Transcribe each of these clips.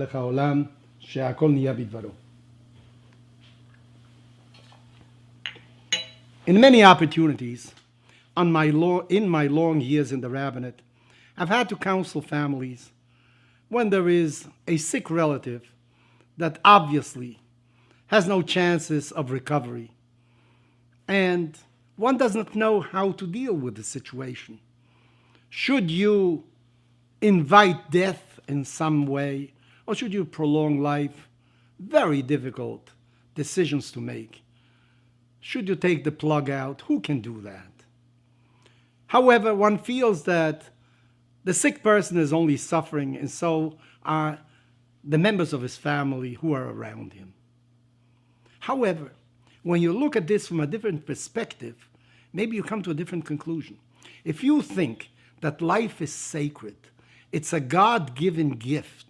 דרך העולם שהכל נהיה בדברו. In many opportunities, in my long years in the rabbinate, I've had to counsel families when there is a sick relative that obviously has no chances of recovery, and one does not know how to deal with the situation. Should you invite death in some way, or should you prolong life? Very difficult decisions to make. Should you take the plug out? Who can do that? However, one feels that the sick person is only suffering, and so are the members of his family who are around him. However, when you look at this from a different perspective, maybe you come to a different conclusion. If you think that life is sacred, it's a God-given gift,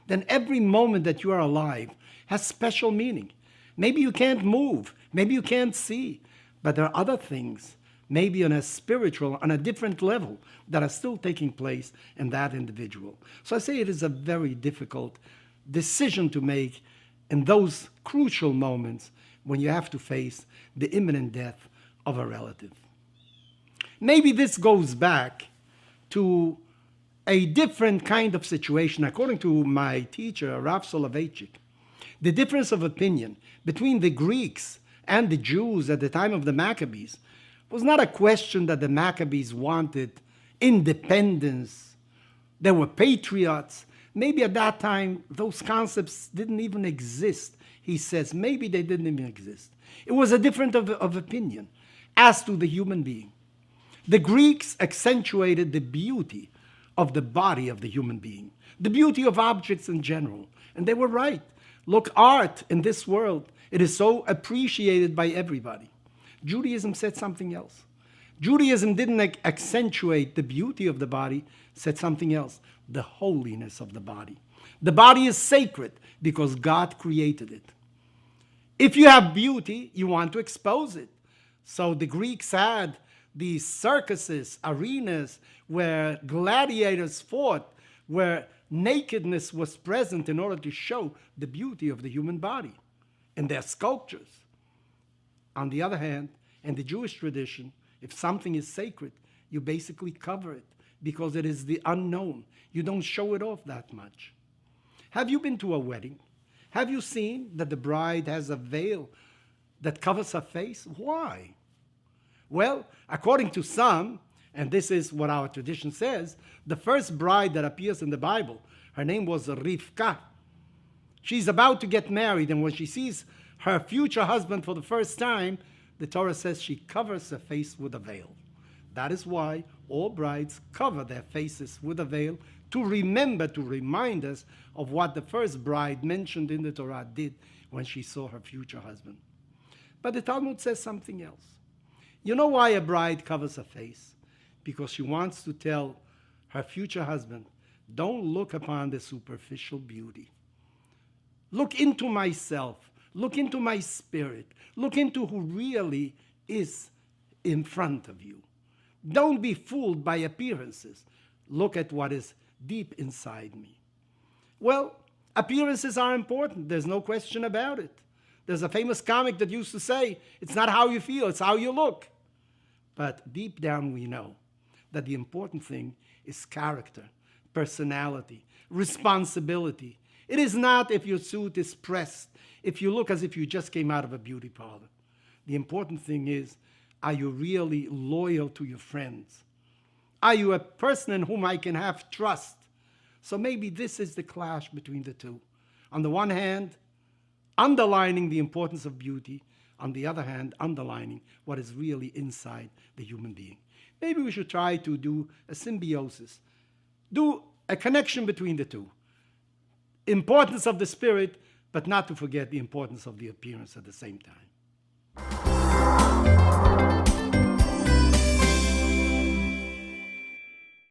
then every moment that you are alive has special meaning. Maybe you can't move, maybe you can't see, but there are other things, maybe on a spiritual, on a different level, that are still taking place in that individual. So I say it is a very difficult decision to make in those crucial moments when you have to face the imminent death of a relative. Maybe this goes back to a different kind of situation. According to my teacher, Rav Soloveitchik, the difference of opinion between the Greeks and the Jews at the time of the Maccabees was not a question that the Maccabees wanted independence. They were patriots. Maybe at that time, those concepts didn't even exist. He says, maybe they didn't even exist. It was a difference of opinion as to the human being. The Greeks accentuated the beauty of the body of the human being, the beauty of objects in general. And they were right. Look, art in this world, it is so appreciated by everybody. Judaism said something else. Judaism didn't accentuate the beauty of the body, said something else, the holiness of the body. The body is sacred because God created it. If you have beauty, you want to expose it. So the Greeks had these circuses, arenas, where gladiators fought, where nakedness was present in order to show the beauty of the human body in their sculptures. On the other hand, in the Jewish tradition, if something is sacred, you basically cover it because it is the unknown. You don't show it off that much. Have you been to a wedding? Have you seen that the bride has a veil that covers her face? Why? Well, according to some, and this is what our tradition says, the first bride that appears in the Bible, her name was Rivka. She's about to get married, and when she sees her future husband for the first time, the Torah says she covers her face with a veil. That is why all brides cover their faces with a veil to remember, to remind us of what the first bride mentioned in the Torah did when she saw her future husband. But the Talmud says something else. You know why a bride covers her face? Because she wants to tell her future husband, don't look upon the superficial beauty. Look into myself. Look into my spirit. Look into who really is in front of you. Don't be fooled by appearances. Look at what is deep inside me. Well, appearances are important. There's no question about it. There's a famous comic that used to say, it's not how you feel, it's how you look. But deep down we know that the important thing is character, personality, responsibility. It is not if your suit is pressed, if you look as if you just came out of a beauty parlor. The important thing is, are you really loyal to your friends? Are you a person in whom I can have trust? So maybe this is the clash between the two. On the one hand, underlining the importance of beauty. On the other hand, underlining what is really inside the human being. Maybe we should try to do a symbiosis, do a connection between the two. Importance of the spirit, but not to forget the importance of the appearance at the same time.